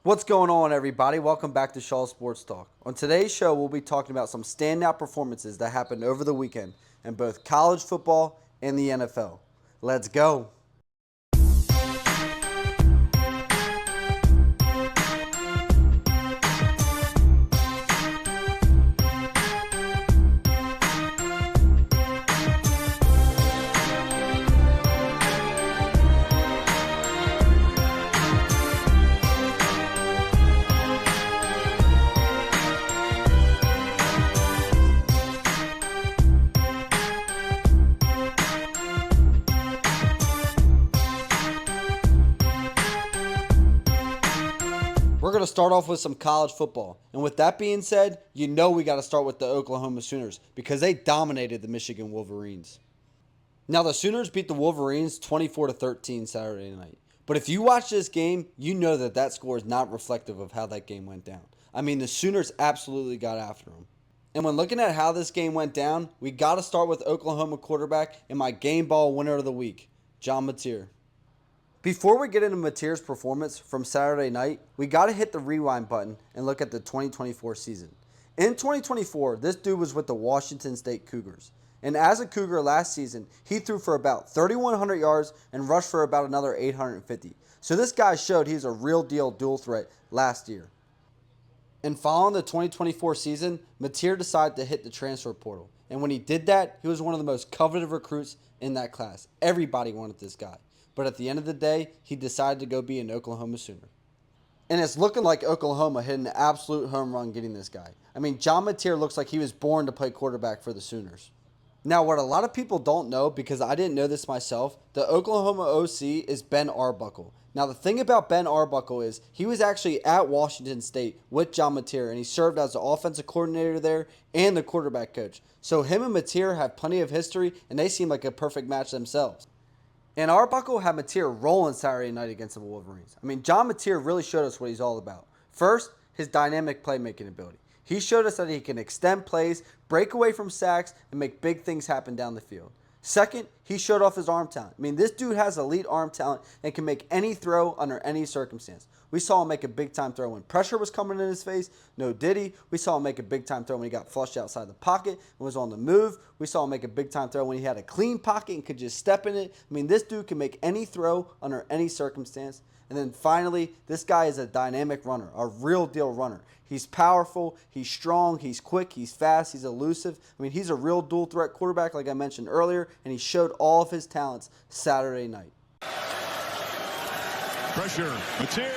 What's going on, everybody? Welcome back to Shaw Sports Talk. On today's show, we'll be talking about some standout performances that happened over the weekend in both college football and the NFL. Let's go. We're going to start off with some college football. And with that being said, you know we got to start with the Oklahoma Sooners because they dominated the Michigan Wolverines. Now, the Sooners beat the Wolverines 24-13 Saturday night. But if you watch this game, you know that score is not reflective of how that game went down. I mean, the Sooners absolutely got after them. And when looking at how this game went down, we got to start with Oklahoma quarterback and my game ball winner of the week, John Mateer. Before we get into Mateer's performance from Saturday night, we got to hit the rewind button and look at the 2024 season. In 2024, this dude was with the Washington State Cougars. And as a Cougar last season, he threw for about 3,100 yards and rushed for about another 850. So this guy showed he's a real deal dual threat last year. And following the 2024 season, Mateer decided to hit the transfer portal. And when he did that, he was one of the most coveted recruits in that class. Everybody wanted this guy. But at the end of the day, he decided to go be an Oklahoma Sooner. And it's looking like Oklahoma hit an absolute home run getting this guy. I mean, John Mateer looks like he was born to play quarterback for the Sooners. Now, what a lot of people don't know, because I didn't know this myself, the Oklahoma OC is Ben Arbuckle. Now, the thing about Ben Arbuckle is he was actually at Washington State with John Mateer, and he served as the offensive coordinator there and the quarterback coach. So him and Mateer have plenty of history, and they seem like a perfect match themselves. And Arbuckle had Mateer rolling Saturday night against the Wolverines. I mean, John Mateer really showed us what he's all about. First, his dynamic playmaking ability. He showed us that he can extend plays, break away from sacks, and make big things happen down the field. Second, he showed off his arm talent. I mean, this dude has elite arm talent and can make any throw under any circumstance. We saw him make a big-time throw when pressure was coming in his face. No diddy. We saw him make a big-time throw when he got flushed outside the pocket and was on the move. We saw him make a big-time throw when he had a clean pocket and could just step in it. I mean, this dude can make any throw under any circumstance. And then finally, this guy is a dynamic runner, a real deal runner. He's powerful, he's strong, he's quick, he's fast, he's elusive. I mean, he's a real dual threat quarterback like I mentioned earlier, and he showed all of his talents Saturday night. Pressure. Mateer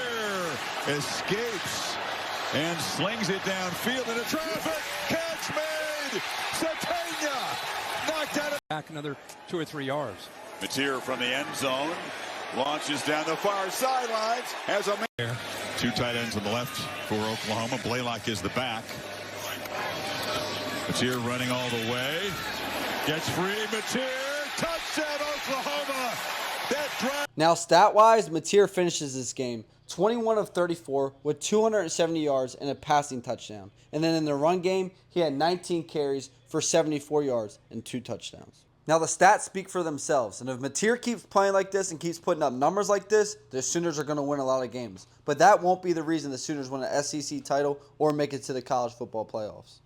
escapes and slings it downfield into traffic. Catch made. Satania knocked out. Back another 2 or 3 yards. Mateer from the end zone launches down the far sidelines. Has a man. Two tight ends on the left for Oklahoma. Blaylock is the back. Mateer running all the way. Gets free. Mateer. Touchdown Oklahoma. That drive. Now, stat-wise, Mateer finishes this game 21 of 34 with 270 yards and a passing touchdown. And then in the run game, he had 19 carries for 74 yards and 2 touchdowns. Now, the stats speak for themselves, and if Mateer keeps playing like this and keeps putting up numbers like this, the Sooners are going to win a lot of games. But that won't be the reason the Sooners win an SEC title or make it to the college football playoffs.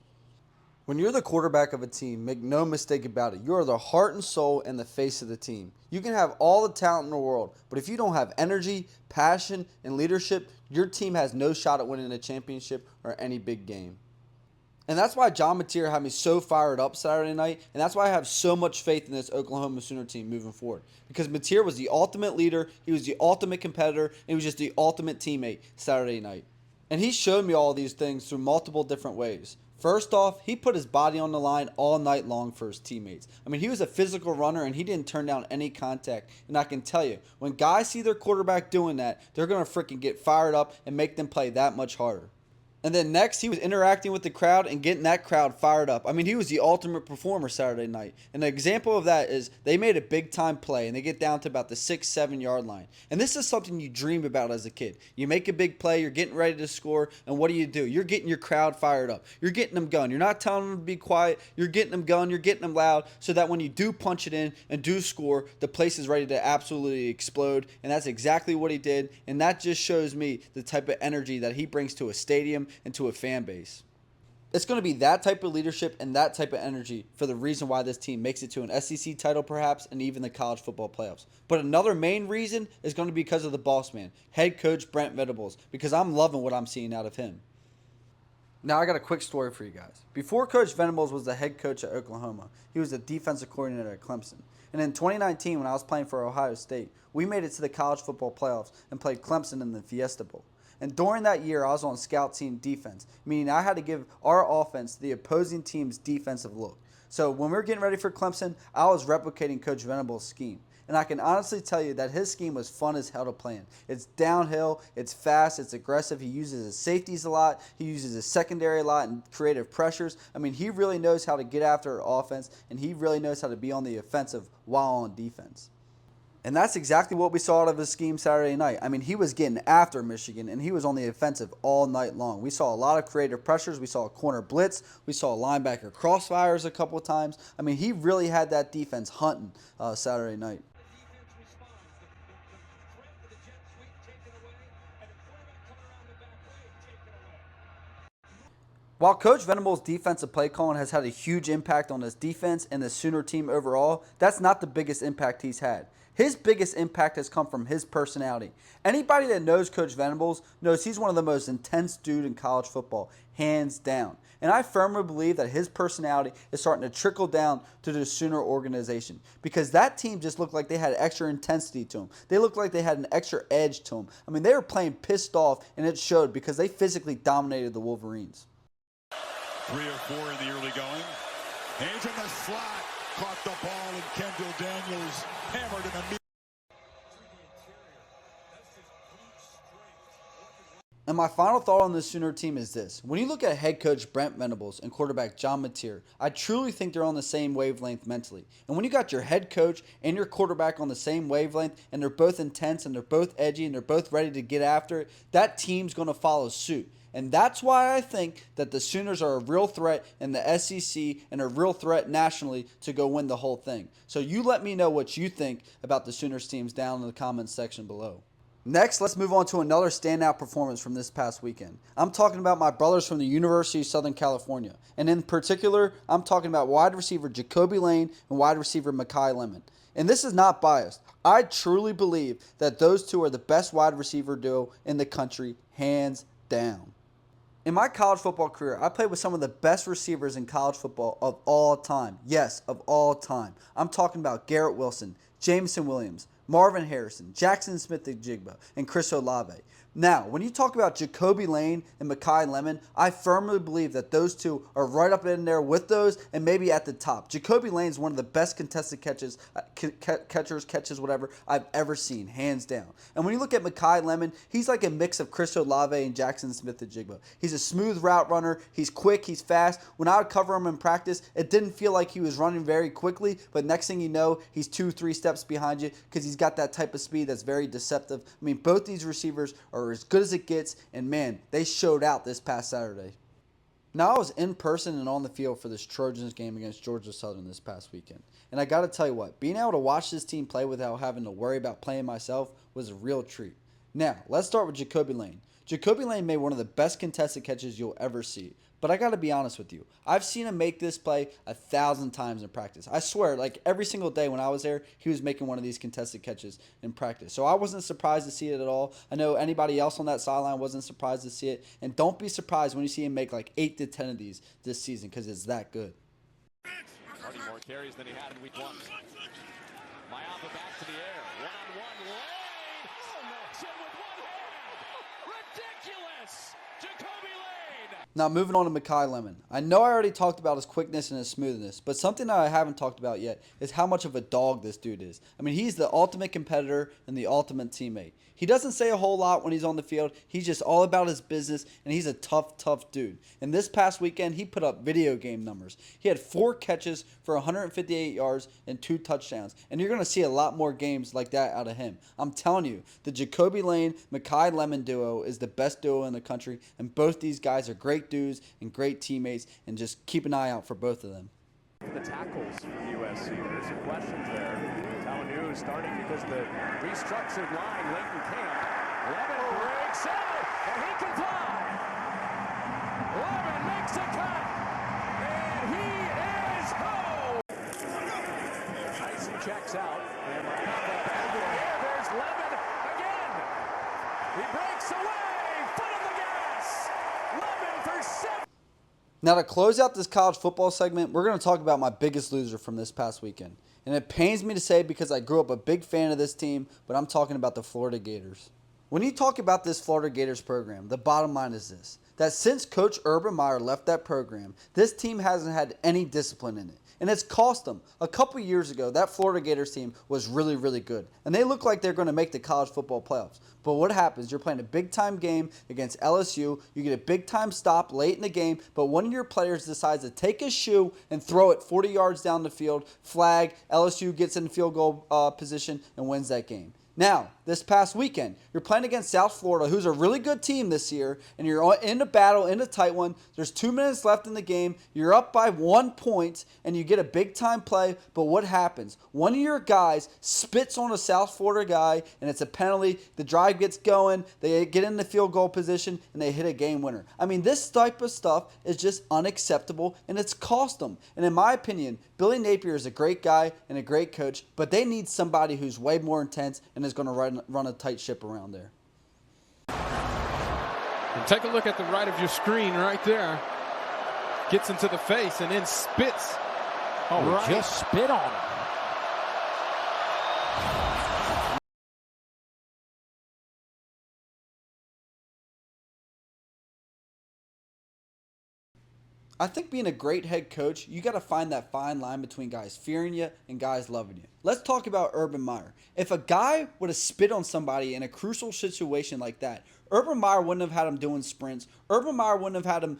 When you're the quarterback of a team, make no mistake about it, you are the heart and soul and the face of the team. You can have all the talent in the world, but if you don't have energy, passion, and leadership, your team has no shot at winning a championship or any big game. And that's why John Mateer had me so fired up Saturday night, and that's why I have so much faith in this Oklahoma Sooner team moving forward. Because Mateer was the ultimate leader, he was the ultimate competitor, and he was just the ultimate teammate Saturday night. And he showed me all these things through multiple different ways. First off, he put his body on the line all night long for his teammates. I mean, he was a physical runner, and he didn't turn down any contact. And I can tell you, when guys see their quarterback doing that, they're going to freaking get fired up and make them play that much harder. And then next, he was interacting with the crowd and getting that crowd fired up. I mean, he was the ultimate performer Saturday night. And an example of that is they made a big-time play, and they get down to about the 6-7 yard line. And this is something you dream about as a kid. You make a big play, you're getting ready to score, and what do? You're getting your crowd fired up. You're getting them going. You're not telling them to be quiet. You're getting them going. You're getting them loud so that when you do punch it in and do score, the place is ready to absolutely explode. And that's exactly what he did. And that just shows me the type of energy that he brings to a stadium and to a fan base. It's going to be that type of leadership and that type of energy for the reason why this team makes it to an SEC title perhaps and even the college football playoffs. But another main reason is going to be because of the boss man, head coach Brent Venables, because I'm loving what I'm seeing out of him. Now I got a quick story for you guys. Before Coach Venables was the head coach at Oklahoma, he was the defensive coordinator at Clemson. And in 2019 when I was playing for Ohio State, we made it to the college football playoffs and played Clemson in the Fiesta Bowl. And during that year, I was on scout team defense, meaning I had to give our offense the opposing team's defensive look. So when we were getting ready for Clemson, I was replicating Coach Venables' scheme. And I can honestly tell you that his scheme was fun as hell to play in. It's downhill, it's fast, it's aggressive. He uses his safeties a lot. He uses his secondary a lot and creative pressures. I mean, he really knows how to get after offense, and he really knows how to be on the offensive while on defense. And that's exactly what we saw out of his scheme Saturday night. I mean, he was getting after Michigan, and he was on the offensive all night long. We saw a lot of creative pressures. We saw a corner blitz. We saw linebacker crossfires a couple of times. I mean, he really had that defense hunting Saturday night. While Coach Venables' defensive play calling has had a huge impact on his defense and the Sooner team overall, that's not the biggest impact he's had. His biggest impact has come from his personality. Anybody that knows Coach Venables knows he's one of the most intense dudes in college football, hands down. And I firmly believe that his personality is starting to trickle down to the Sooner organization because that team just looked like they had extra intensity to them. They looked like they had an extra edge to them. I mean, they were playing pissed off, and it showed because they physically dominated the Wolverines. 3 or 4 in the early going. Hayes in the slot. Caught the ball, and Kendall Daniels hammered in the middle. And my final thought on the Sooner team is this. When you look at head coach Brent Venables and quarterback John Mateer, I truly think they're on the same wavelength mentally. And when you got your head coach and your quarterback on the same wavelength, and they're both intense, and they're both edgy, and they're both ready to get after it, that team's going to follow suit. And that's why I think that the Sooners are a real threat in the SEC and a real threat nationally to go win the whole thing. So you let me know what you think about the Sooners teams down in the comments section below. Next, let's move on to another standout performance from this past weekend. I'm talking about my brothers from the University of Southern California. And in particular, I'm talking about wide receiver Jacoby Lane and wide receiver Micah Lemon. And this is not biased. I truly believe that those two are the best wide receiver duo in the country, hands down. In my college football career, I played with some of the best receivers in college football of all time. Yes, of all time. I'm talking about Garrett Wilson, Jameson Williams, Marvin Harrison, Jackson Smith-Njigba, and Chris Olave. Now, when you talk about Jacoby Lane and Micah Lemon, I firmly believe that those two are right up in there with those and maybe at the top. Jacoby Lane is one of the best contested catches, whatever, I've ever seen, hands down. And when you look at Micah Lemon, he's like a mix of Chris Olave and Jackson Smith-Njigba. He's a smooth route runner. He's quick. He's fast. When I would cover him in practice, it didn't feel like he was running very quickly, but next thing you know, he's 2-3 steps behind you because he's got that type of speed that's very deceptive. I mean, both these receivers are as good as it gets, and man, they showed out this past Saturday. Now, I was in person and on the field for this Trojans game against Georgia Southern this past weekend, and I got to tell you what, being able to watch this team play without having to worry about playing myself was a real treat. Now, let's start with Jacoby Lane. Jacoby Lane made one of the best contested catches you'll ever see. But I got to be honest with you. I've seen him make this play 1,000 times in practice. I swear, like every single day when I was there, he was making one of these contested catches in practice. So I wasn't surprised to see it at all. I know anybody else on that sideline wasn't surprised to see it. And don't be surprised when you see him make like 8 to 10 of these this season because it's that good. Already more carries than he had in week 1. Mayapa back to the air. One-on-one. Lane! Oh, no. Chin with one hand. Ridiculous! Jacoby Lane! Now moving on to Micah Lemon. I know I already talked about his quickness and his smoothness, but something that I haven't talked about yet is how much of a dog this dude is. I mean, he's the ultimate competitor and the ultimate teammate. He doesn't say a whole lot when he's on the field. He's just all about his business, and he's a tough dude. And this past weekend, he put up video game numbers. He had 4 catches for 158 yards and 2 touchdowns. And you're going to see a lot more games like that out of him. I'm telling you, the Jacoby Lane-Micah Lemon duo is the best duo in the country, and both these guys are great dudes and great teammates, and just keep an eye out for both of them. The tackles from USC. There's some questions there. Talanu starting because the restructured line late in camp. Lemon breaks out, and he can fly. Lemon makes a cut, and he is home. Tyson checks out, and there's Lemon again. He breaks away, foot of the gas. Lemon for 7. Now, to close out this college football segment, we're going to talk about my biggest loser from this past weekend. And it pains me to say because I grew up a big fan of this team, but I'm talking about the Florida Gators. When you talk about this Florida Gators program, the bottom line is this: that since Coach Urban Meyer left that program, this team hasn't had any discipline in it. And it's cost them. A couple years ago, that Florida Gators team was really good. And they look like they're going to make the college football playoffs. But what happens? You're playing a big-time game against LSU. You get a big-time stop late in the game, but one of your players decides to take his shoe and throw it 40 yards down the field. Flag. LSU gets in field goal position and wins that game. Now, this past weekend, you're playing against South Florida, who's a really good team this year, and you're in a battle, in a tight one. There's 2 minutes left in the game. You're up by 1 point, and you get a big-time play. But what happens? One of your guys spits on a South Florida guy, and it's a penalty. The drive gets going. They get in the field goal position, and they hit a game winner. I mean, this type of stuff is just unacceptable, and it's cost them. And in my opinion, Billy Napier is a great guy and a great coach, but they need somebody who's way more intense and is going to run a tight ship around there. And take a look at the right of your screen right there. Gets into the face and then spits. Oh, right. Just spit on him. I think being a great head coach, you got to find that fine line between guys fearing you and guys loving you. Let's talk about Urban Meyer. If a guy would have spit on somebody in a crucial situation like that, Urban Meyer wouldn't have had him doing sprints. Urban Meyer wouldn't have had him,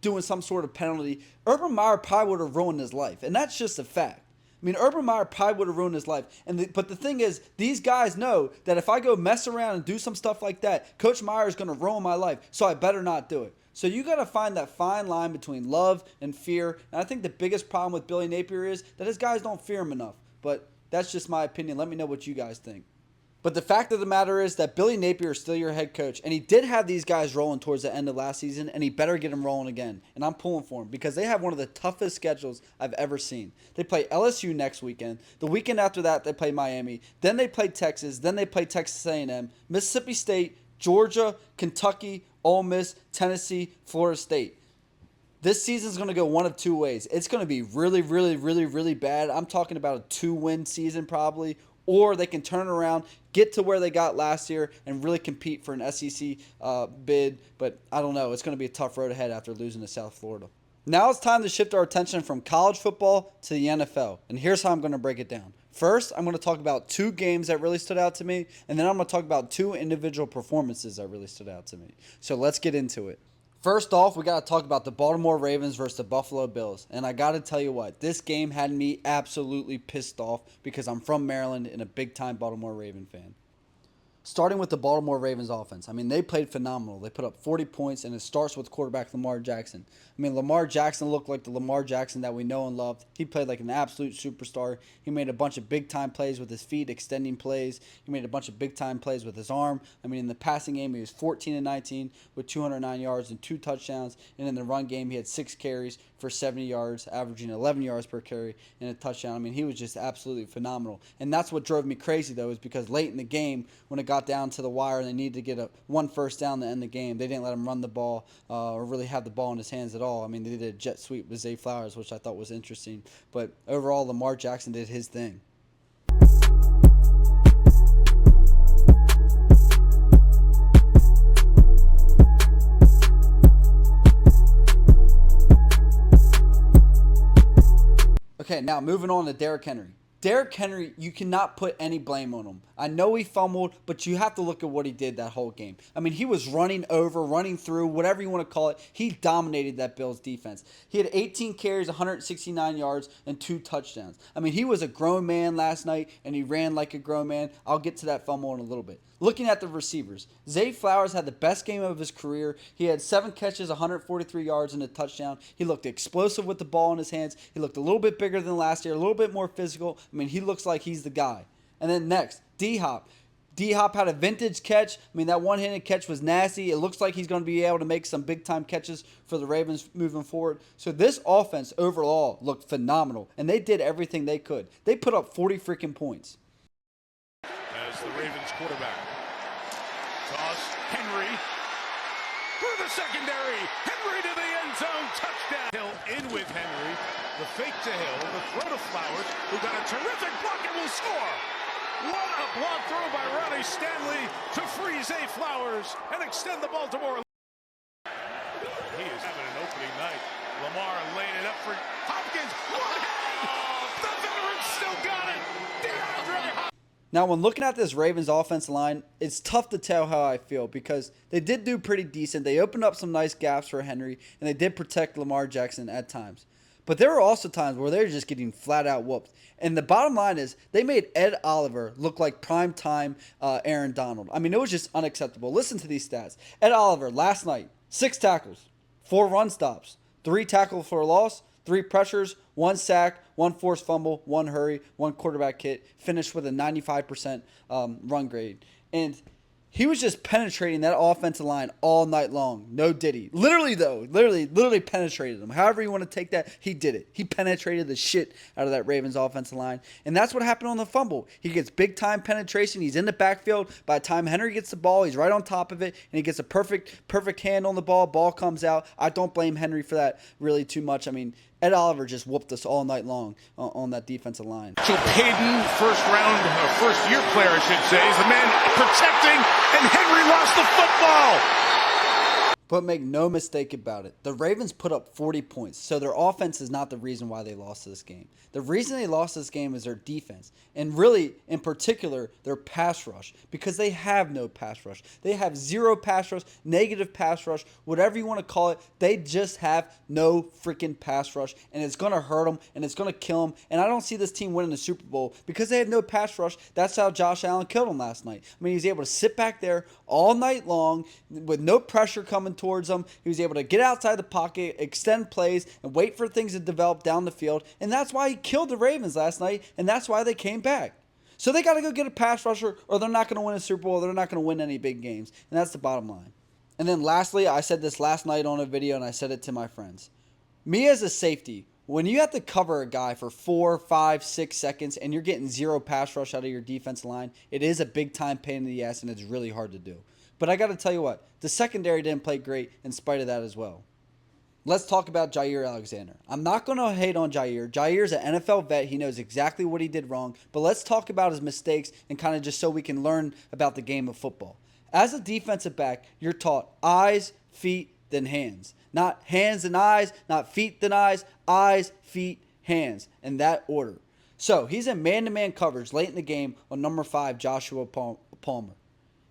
doing some sort of penalty. Urban Meyer probably would have ruined his life, and that's just a fact. I mean, Urban Meyer probably would have ruined his life. But the thing is, these guys know that if I go mess around and do some stuff like that, Coach Meyer is going to ruin my life, so I better not do it. So you got to find that fine line between love and fear. And I think the biggest problem with Billy Napier is that his guys don't fear him enough. But that's just my opinion. Let me know what you guys think. But the fact of the matter is that Billy Napier is still your head coach. And he did have these guys rolling towards the end of last season. And he better get them rolling again. And I'm pulling for him because they have one of the toughest schedules I've ever seen. They play LSU next weekend. The weekend after that, they play Miami. Then they play Texas. Then they play Texas A&M, Mississippi State, Georgia, Kentucky, Ole Miss, Tennessee, Florida State. This season's going to go one of 2 ways. It's going to be really bad. I'm talking about a 2-win season probably. Or they can turn around, get to where they got last year, and really compete for an SEC bid. But I don't know. It's going to be a tough road ahead after losing to South Florida. Now it's time to shift our attention from college football to the NFL. And here's how I'm going to break it down. First, I'm going to talk about 2 games that really stood out to me, and then I'm going to talk about 2 individual performances that really stood out to me. So let's get into it. First off, we got to talk about the Baltimore Ravens versus the Buffalo Bills. And I got to tell you what, this game had me absolutely pissed off because I'm from Maryland and a big-time Baltimore Raven fan. Starting with the Baltimore Ravens offense. I mean, they played phenomenal. They put up 40 points, and it starts with quarterback Lamar Jackson. I mean, Lamar Jackson looked like the Lamar Jackson that we know and loved. He played like an absolute superstar. He made a bunch of big-time plays with his feet, extending plays. He made a bunch of big-time plays with his arm. I mean, in the passing game, he was 14-19 with 209 yards and 2 touchdowns. And in the run game, he had 6 carries for 70 yards, averaging 11 yards per carry and a touchdown. I mean, he was just absolutely phenomenal. And that's what drove me crazy, though, is because late in the game, when it got down to the wire and they needed to get one first down to end the game, they didn't let him run the ball or really have the ball in his hands at all. I mean, they did a jet sweep with Zay Flowers, which I thought was interesting. But overall, Lamar Jackson did his thing. Okay, now moving on to Derrick Henry. Derrick Henry, you cannot put any blame on him. I know he fumbled, but you have to look at what he did that whole game. I mean, he was running over, running through, whatever you want to call it. He dominated that Bills defense. He had 18 carries, 169 yards, and 2 touchdowns. I mean, he was a grown man last night, and he ran like a grown man. I'll get to that fumble in a little bit. Looking at the receivers, Zay Flowers had the best game of his career. He had 7 catches, 143 yards, and a touchdown. He looked explosive with the ball in his hands. He looked a little bit bigger than last year, a little bit more physical. I mean, he looks like he's the guy. And then next, D-Hop. D-Hop had a vintage catch. I mean, that one-handed catch was nasty. It looks like he's going to be able to make some big-time catches for the Ravens moving forward. So this offense overall looked phenomenal, and they did everything they could. They put up 40 freaking points. As the Ravens quarterback. Toss, Henry, through the secondary, Henry to the end zone, touchdown. Hill in with Henry, the fake to Hill, the throw to Flowers, who got a terrific block and will score. What a block throw by Ronnie Stanley to free Zay Flowers and extend the Baltimore. He is having an opening night. Lamar laying it up for Hopkins. What? The veteran still got it. DeAndre Hopkins. Now, when looking at this Ravens offensive line, it's tough to tell how I feel because they did do pretty decent. They opened up some nice gaps for Henry, and they did protect Lamar Jackson at times. But there were also times where they were just getting flat out whooped. And the bottom line is they made Ed Oliver look like prime-time Aaron Donald. I mean, it was just unacceptable. Listen to these stats. Ed Oliver, last night, 6 tackles, 4 run stops, 3 tackles for a loss, 3 pressures, 1 sack, 1 forced fumble, 1 hurry, 1 quarterback hit, finished with a 95% run grade. And he was just penetrating that offensive line all night long. No diddy. Literally penetrated them. However you want to take that, he did it. He penetrated the shit out of that Ravens offensive line. And that's what happened on the fumble. He gets big-time penetration. He's in the backfield. By the time Henry gets the ball, he's right on top of it, and he gets a perfect hand on the ball. Ball comes out. I don't blame Henry for that really too much. I mean, Ed Oliver just whooped us all night long on that defensive line. So Payton, first-year player, I should say, is the man protecting, and Henry lost the football. But make no mistake about it, the Ravens put up 40 points, so their offense is not the reason why they lost this game. The reason they lost this game is their defense, and really, in particular, their pass rush, because they have no pass rush. They have 0 pass rush, negative pass rush, whatever you want to call it. They just have no freaking pass rush, and it's going to hurt them, and it's going to kill them, and I don't see this team winning the Super Bowl because they have no pass rush. That's how Josh Allen killed them last night. I mean, he was able to sit back there all night long with no pressure coming towards him. He was able to get outside the pocket, extend plays, and wait for things to develop down the field. And that's why he killed the Ravens last night, and that's why they came back. So they got to go get a pass rusher, or they're not going to win a Super Bowl. They're not going to win any big games. And that's the bottom line. And then lastly, I said this last night on a video, and I said it to my friends. Me as a safety, when you have to cover a guy for 4, 5, 6 seconds, and you're getting 0 pass rush out of your defensive line, it is a big-time pain in the ass, and it's really hard to do. But I got to tell you what, the secondary didn't play great in spite of that as well. Let's talk about Jair Alexander. I'm not going to hate on Jair. Jair's an NFL vet. He knows exactly what he did wrong. But let's talk about his mistakes and kind of just so we can learn about the game of football. As a defensive back, you're taught eyes, feet, then hands. Not hands and eyes, not feet then eyes, feet, hands, in that order. So he's in man-to-man coverage late in the game on number 5, Joshua Palmer.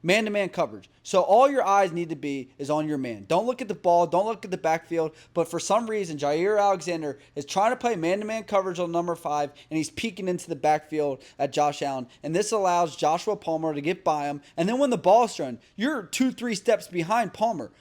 Man-to-man coverage. So all your eyes need to be is on your man. Don't look at the ball. Don't look at the backfield. But for some reason, Jair Alexander is trying to play man-to-man coverage on number 5, and he's peeking into the backfield at Josh Allen. And this allows Joshua Palmer to get by him. And then when the ball's thrown, you're 2-3 steps behind Palmer.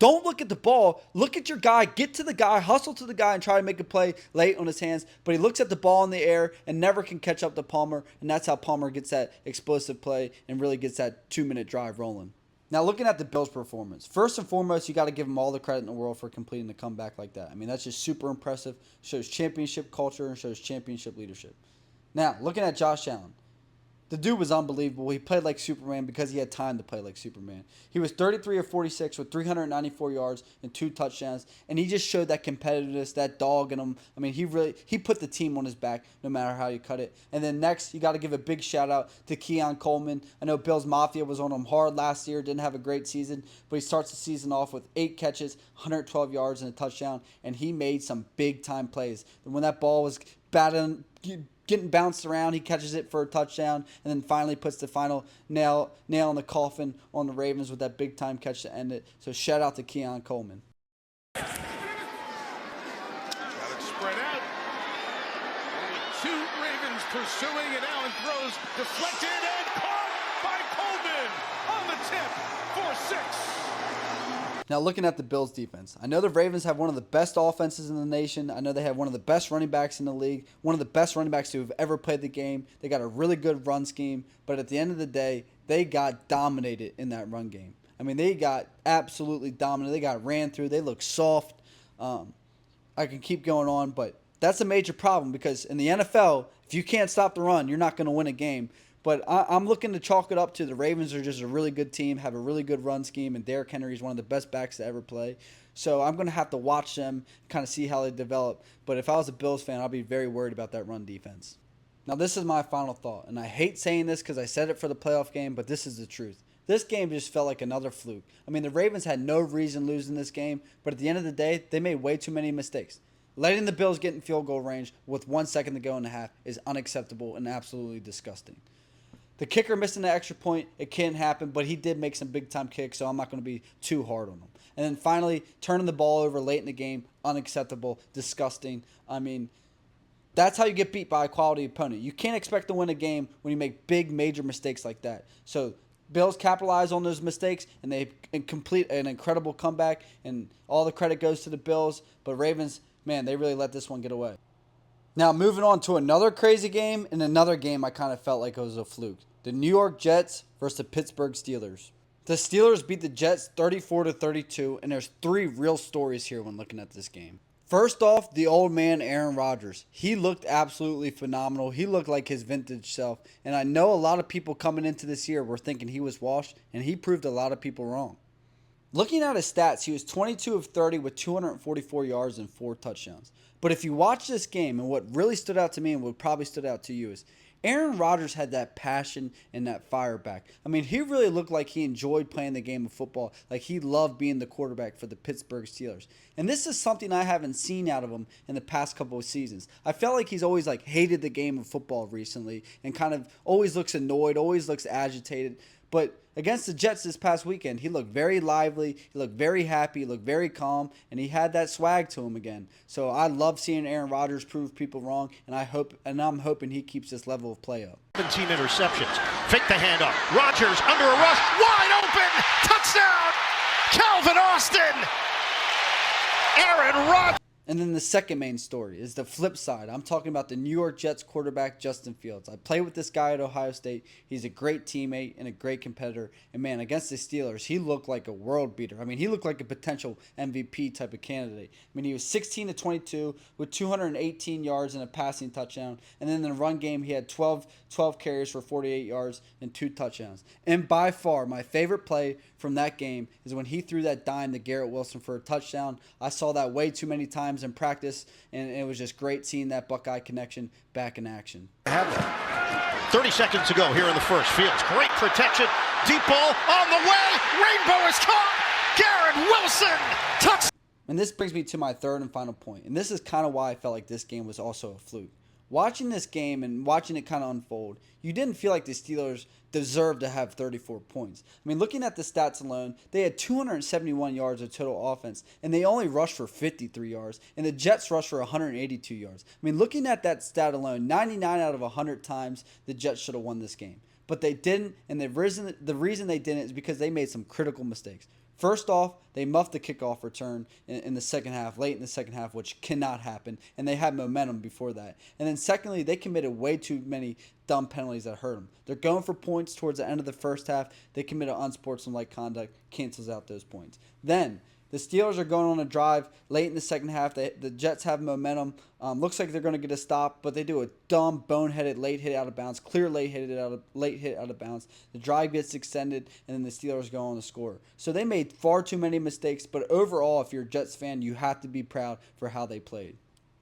Don't look at the ball. Look at your guy. Get to the guy. Hustle to the guy and try to make a play late on his hands. But he looks at the ball in the air and never can catch up to Palmer. And that's how Palmer gets that explosive play and really gets that 2-minute drive rolling. Now, looking at the Bills' performance, first and foremost, you got to give them all the credit in the world for completing the comeback like that. I mean, that's just super impressive. Shows championship culture and shows championship leadership. Now, looking at Josh Allen. The dude was unbelievable. He played like Superman because he had time to play like Superman. He was 33 of 46 with 394 yards and 2 touchdowns, and he just showed that competitiveness, that dog in him. I mean, he put the team on his back no matter how you cut it. And then next, you got to give a big shout out to Keon Coleman. I know Bills Mafia was on him hard last year, didn't have a great season, but he starts the season off with 8 catches, 112 yards, and a touchdown, and he made some big-time plays. And when that ball was getting bounced around, he catches it for a touchdown, and then finally puts the final nail in the coffin on the Ravens with that big-time catch to end it. So shout out to Keon Coleman. Got it spread out. Only 2 Ravens pursuing, and Allen throws deflected and caught by Coleman on the tip for 6. Now looking at the Bills defense, I know the Ravens have one of the best offenses in the nation. I know they have one of the best running backs in the league, one of the best running backs who have ever played the game. They got a really good run scheme, but at the end of the day, they got dominated in that run game. I mean, they got absolutely dominated. They got ran through. They look soft. I can keep going on, but that's a major problem because in the NFL, if you can't stop the run, you're not going to win a game. But I'm looking to chalk it up to the Ravens are just a really good team, have a really good run scheme, and Derrick Henry is one of the best backs to ever play. So I'm going to have to watch them, kind of see how they develop. But if I was a Bills fan, I'd be very worried about that run defense. Now this is my final thought, and I hate saying this because I said it for the playoff game, but this is the truth. This game just felt like another fluke. I mean, the Ravens had no reason losing this game, but at the end of the day, they made way too many mistakes. Letting the Bills get in field goal range with 1 second to go in the half is unacceptable and absolutely disgusting. The kicker missing the extra point, it can happen, but he did make some big-time kicks, so I'm not going to be too hard on him. And then finally, turning the ball over late in the game, unacceptable, disgusting. I mean, that's how you get beat by a quality opponent. You can't expect to win a game when you make big, major mistakes like that. So Bills capitalize on those mistakes, and they complete an incredible comeback, and all the credit goes to the Bills. But Ravens, man, they really let this one get away. Now, moving on to another crazy game, and another game I kind of felt like it was a fluke. The New York Jets versus the Pittsburgh Steelers. The Steelers beat the Jets 34-32, and there's 3 real stories here when looking at this game. First off, the old man Aaron Rodgers. He looked absolutely phenomenal. He looked like his vintage self, and I know a lot of people coming into this year were thinking he was washed, and he proved a lot of people wrong. Looking at his stats, he was 22 of 30 with 244 yards and 4 touchdowns. But if you watch this game, and what really stood out to me and what probably stood out to you is Aaron Rodgers had that passion and that fire back. I mean, he really looked like he enjoyed playing the game of football, like he loved being the quarterback for the Pittsburgh Steelers. And this is something I haven't seen out of him in the past couple of seasons. I felt like he's always hated the game of football recently and kind of always looks annoyed, always looks agitated. But against the Jets this past weekend, he looked very lively, he looked very happy, he looked very calm, and he had that swag to him again. So I love seeing Aaron Rodgers prove people wrong, and I'm hoping he keeps this level of play up. 17 interceptions. Fake the handoff. Rodgers under a rush. Wide open. Touchdown. Calvin Austin. Aaron Rodgers. And then the second main story is the flip side. I'm talking about the New York Jets quarterback, Justin Fields. I played with this guy at Ohio State. He's a great teammate and a great competitor. And, man, against the Steelers, he looked like a world beater. I mean, he looked like a potential MVP type of candidate. I mean, he was 16 of 22 with 218 yards and a passing touchdown. And then in the run game, he had 12 carries for 48 yards and 2 touchdowns. And by far, my favorite play from that game is when he threw that dime to Garrett Wilson for a touchdown. I saw that way too many times in practice, and it was just great seeing that Buckeye connection back in action. 30 seconds to go here in the first. Fields, great protection. Deep ball on the way. Rainbow is caught. Garrett Wilson. Touch. And this brings me to my third and final point, and this is kind of why I felt like this game was also a fluke. Watching this game and watching it kind of unfold, you didn't feel like the Steelers deserved to have 34 points. I mean, looking at the stats alone, they had 271 yards of total offense, and they only rushed for 53 yards, and the Jets rushed for 182 yards. I mean, looking at that stat alone, 99 out of 100 times the Jets should have won this game. But they didn't, and the reason they didn't is because they made some critical mistakes. First off, they muffed the kickoff return in the second half, late in the second half, which cannot happen, and they had momentum before that. And then secondly, they committed way too many dumb penalties that hurt them. They're going for points towards the end of the first half. They committed unsportsmanlike conduct, cancels out those points. Then The Steelers are going on a drive late in the second half. The Jets have momentum. Looks like they're going to get a stop, but they do a dumb, boneheaded late hit out of bounds. Clear late hit out of bounds. The drive gets extended, and then the Steelers go on to score. So they made far too many mistakes, but overall, if you're a Jets fan, you have to be proud for how they played.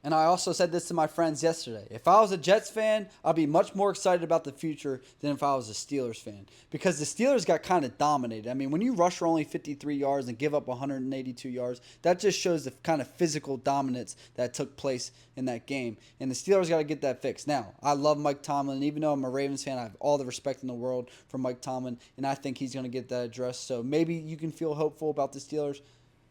And I also said this to my friends yesterday. If I was a Jets fan, I'd be much more excited about the future than if I was a Steelers fan. Because the Steelers got kind of dominated. I mean, when you rush for only 53 yards and give up 182 yards, that just shows the kind of physical dominance that took place in that game. And the Steelers got to get that fixed. Now, I love Mike Tomlin. Even though I'm a Ravens fan, I have all the respect in the world for Mike Tomlin. And I think he's going to get that addressed. So maybe you can feel hopeful about the Steelers.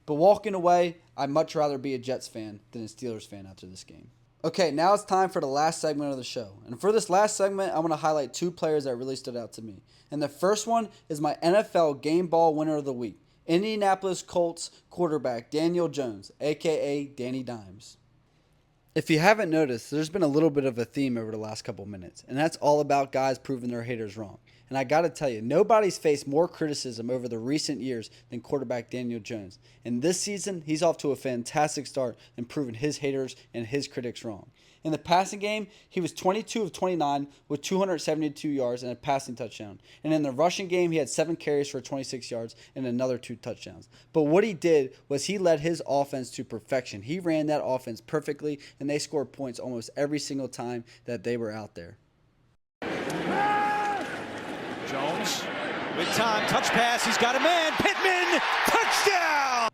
But walking away, I'd much rather be a Jets fan than a Steelers fan after this game. Okay, now it's time for the last segment of the show. And for this last segment, I'm going to highlight two players that really stood out to me. And the first one is my NFL Game Ball Winner of the Week, Indianapolis Colts quarterback Daniel Jones, a.k.a. Danny Dimes. If you haven't noticed, there's been a little bit of a theme over the last couple minutes, and that's all about guys proving their haters wrong. And I got to tell you, nobody's faced more criticism over the recent years than quarterback Daniel Jones. And this season, he's off to a fantastic start and proving his haters and his critics wrong. In the passing game, he was 22 of 29 with 272 yards and a passing touchdown. And in the rushing game, he had 7 carries for 26 yards and another 2 touchdowns. But what he did was he led his offense to perfection. He ran that offense perfectly, and they scored points almost every single time that they were out there. Jones with time, touch pass, he's got a man, Pittman, touchdown!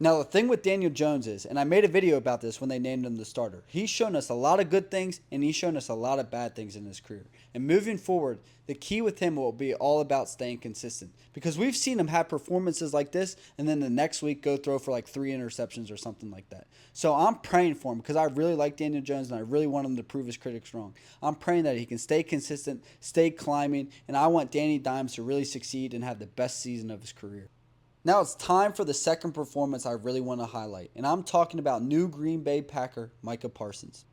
Now, the thing with Daniel Jones is, and I made a video about this when they named him the starter, he's shown us a lot of good things and he's shown us a lot of bad things in his career. And moving forward, the key with him will be all about staying consistent. Because we've seen him have performances like this and then the next week go throw for like 3 interceptions or something like that. So I'm praying for him because I really like Daniel Jones and I really want him to prove his critics wrong. I'm praying that he can stay consistent, stay climbing, and I want Danny Dimes to really succeed and have the best season of his career. Now it's time for the second performance I really want to highlight, and I'm talking about new Green Bay Packer Micah Parsons.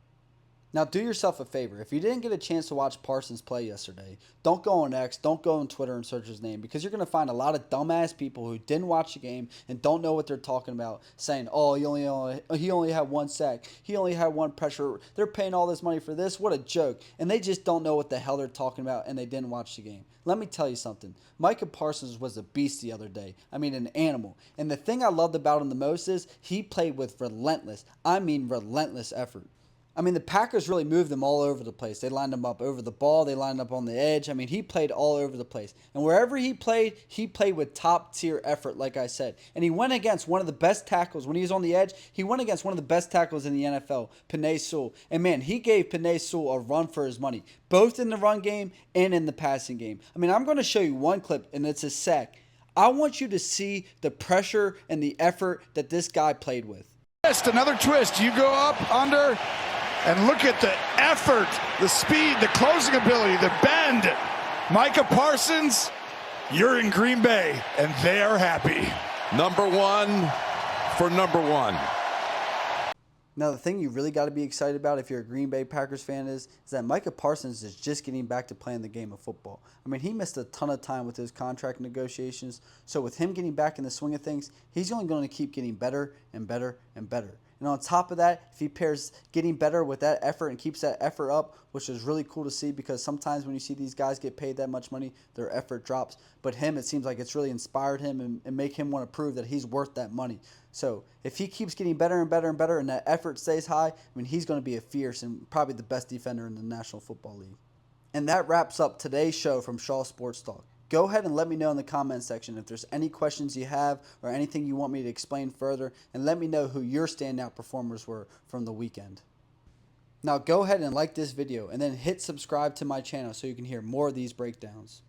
Now do yourself a favor. If you didn't get a chance to watch Parsons play yesterday, don't go on X, don't go on Twitter and search his name, because you're going to find a lot of dumbass people who didn't watch the game and don't know what they're talking about, saying, oh, he only had 1 sack, he only had 1 pressure, they're paying all this money for this, what a joke. And they just don't know what the hell they're talking about and they didn't watch the game. Let me tell you something. Micah Parsons was a beast the other day. I mean, an animal. And the thing I loved about him the most is he played with relentless effort. I mean, the Packers really moved him all over the place. They lined him up over the ball. They lined up on the edge. I mean, he played all over the place. And wherever he played with top-tier effort, like I said. And he went against one of the best tackles. When he was on the edge, he went against one of the best tackles in the NFL, Penei Sewell. And, man, he gave Penei Sewell a run for his money, both in the run game and in the passing game. I mean, I'm going to show you one clip, and it's a sack. I want you to see the pressure and the effort that this guy played with. Another twist. You go up, under... And look at the effort, the speed, the closing ability, the bend. Micah Parsons, you're in Green Bay, and they are happy. Number 1 for number 1. Now, the thing you really got to be excited about if you're a Green Bay Packers fan is that Micah Parsons is just getting back to playing the game of football. I mean, he missed a ton of time with his contract negotiations. So with him getting back in the swing of things, he's only going to keep getting better and better and better. And on top of that, if he pairs getting better with that effort and keeps that effort up, which is really cool to see because sometimes when you see these guys get paid that much money, their effort drops. But him, it seems like it's really inspired him and make him want to prove that he's worth that money. So if he keeps getting better and better and better and that effort stays high, I mean, he's going to be a fierce and probably the best defender in the National Football League. And that wraps up today's show from Shaw Sports Talk. Go ahead and let me know in the comment section if there's any questions you have or anything you want me to explain further, and let me know who your standout performers were from the weekend. Now go ahead and like this video and then hit subscribe to my channel so you can hear more of these breakdowns.